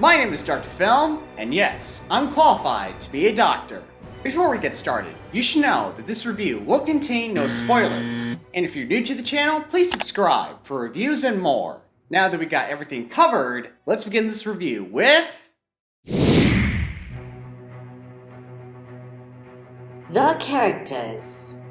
My name is Dr. Film, and yes, I'm qualified to be a doctor. Before we get started, you should know that this review will contain no spoilers. And if you're new to the channel, please subscribe for reviews and more. Now that we got everything covered, let's begin this review with... The characters.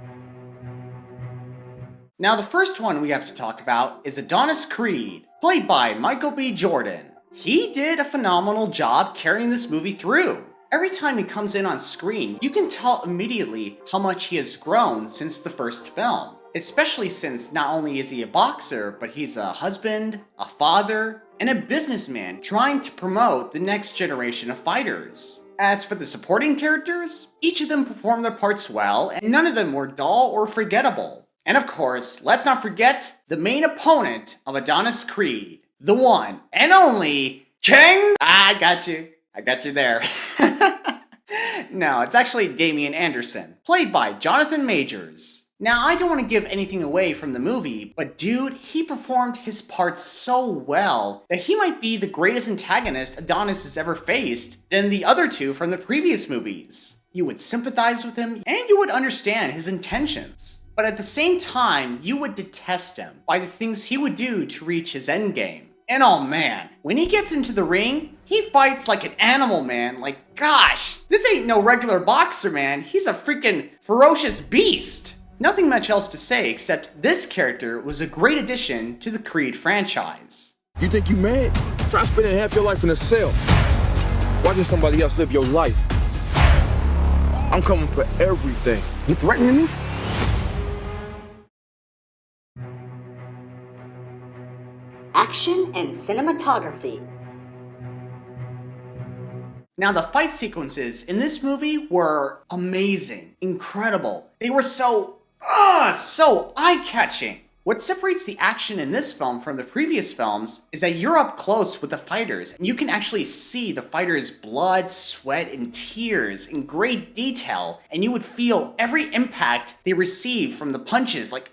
Now the first one we have to talk about is Adonis Creed, played by Michael B. Jordan. He did a phenomenal job carrying this movie through. Every time he comes in on screen, you can tell immediately how much he has grown since the first film. Especially since not only is he a boxer, but he's a husband, a father, and a businessman trying to promote the next generation of fighters. As for the supporting characters, each of them performed their parts well, and none of them were dull or forgettable. And of course, let's not forget the main opponent of Adonis Creed. The one and only King. I got you there. No, it's actually Damian Anderson, played by Jonathan Majors. Now, I don't want to give anything away from the movie, but dude, he performed his part so well that he might be the greatest antagonist Adonis has ever faced than the other two from the previous movies. You would sympathize with him and you would understand his intentions. But at the same time, you would detest him by the things he would do to reach his endgame. And oh man, when he gets into the ring, he fights like an animal, man. Like, gosh, this ain't no regular boxer, man. He's a freaking ferocious beast. Nothing much else to say except this character was a great addition to the Creed franchise. You think you mad? Try spending half your life in a cell, watching somebody else live your life. I'm coming for everything. You threatening me? Action and cinematography. Now, the fight sequences in this movie were amazing, incredible. They were so eye-catching. What separates the action in this film from the previous films is that you're up close with the fighters, and you can actually see the fighters' blood, sweat, and tears in great detail, and you would feel every impact they received from the punches. Like,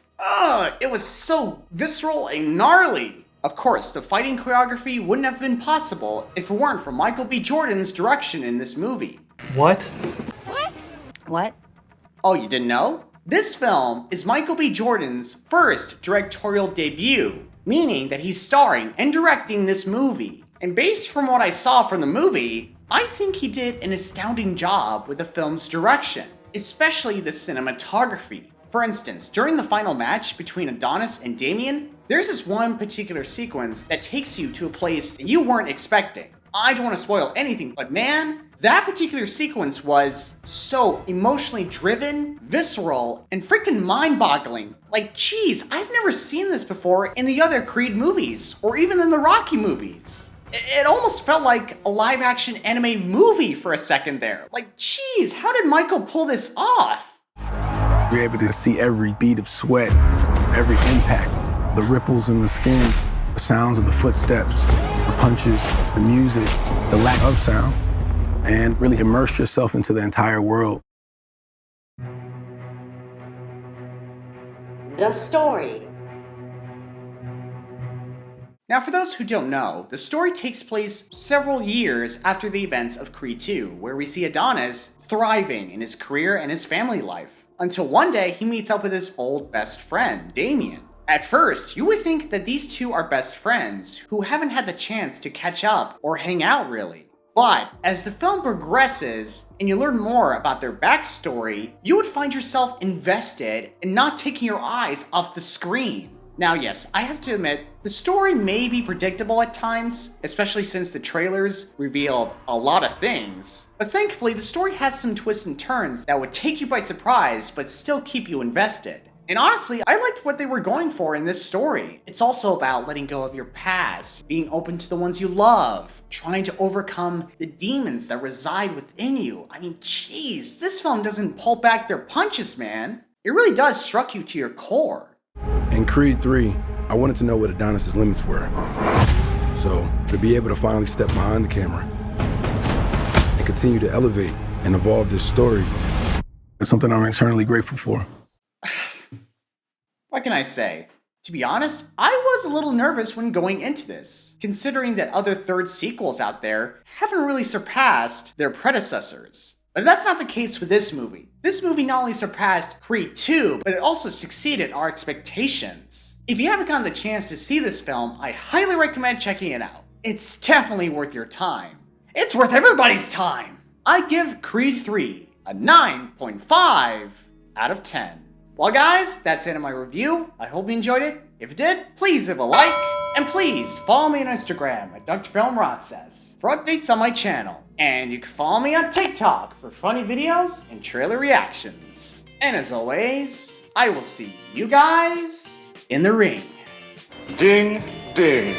it was so visceral and gnarly. Of course, the fighting choreography wouldn't have been possible if it weren't for Michael B. Jordan's direction in this movie. What? What? Oh, you didn't know? This film is Michael B. Jordan's first directorial debut, meaning that he's starring and directing this movie. And based from what I saw from the movie, I think he did an astounding job with the film's direction, especially the cinematography. For instance, during the final match between Adonis and Damian, there's this one particular sequence that takes you to a place that you weren't expecting. I don't want to spoil anything, but man, that particular sequence was so emotionally driven, visceral, and freaking mind-boggling. Like, geez, I've never seen this before in the other Creed movies, or even in the Rocky movies. It almost felt like a live-action anime movie for a second there. Like, geez, how did Michael pull this off? You're able to see every bead of sweat, every impact, the ripples in the skin, the sounds of the footsteps, the punches, the music, the lack of sound, and really immerse yourself into the entire world. The story. Now, for those who don't know, the story takes place several years after the events of Creed 2, where we see Adonis thriving in his career and his family life, until one day he meets up with his old best friend, Damian. At first, you would think that these two are best friends who haven't had the chance to catch up or hang out really. But as the film progresses and you learn more about their backstory, you would find yourself invested and not taking your eyes off the screen. Now yes, I have to admit, the story may be predictable at times, especially since the trailers revealed a lot of things. But thankfully, the story has some twists and turns that would take you by surprise but still keep you invested. And honestly, I liked what they were going for in this story. It's also about letting go of your past, being open to the ones you love, trying to overcome the demons that reside within you. I mean, jeez, this film doesn't pull back their punches, man. It really does struck you to your core. In Creed 3, I wanted to know what Adonis's limits were. So, to be able to finally step behind the camera and continue to elevate and evolve this story is something I'm eternally grateful for. What can I say? To be honest, I was a little nervous when going into this, considering that other third sequels out there haven't really surpassed their predecessors. But that's not the case with this movie. This movie not only surpassed Creed 2, but it also succeeded our expectations. If you haven't gotten the chance to see this film, I highly recommend checking it out. It's definitely worth your time. It's worth everybody's time! I give Creed 3 a 9.5 out of 10. Well guys, that's it in my review. I hope you enjoyed it. If you did, please leave a like, and please follow me on Instagram at DrFilmRoncess for updates on my channel. And you can follow me on TikTok for funny videos and trailer reactions. And as always, I will see you guys in the ring. Ding, ding.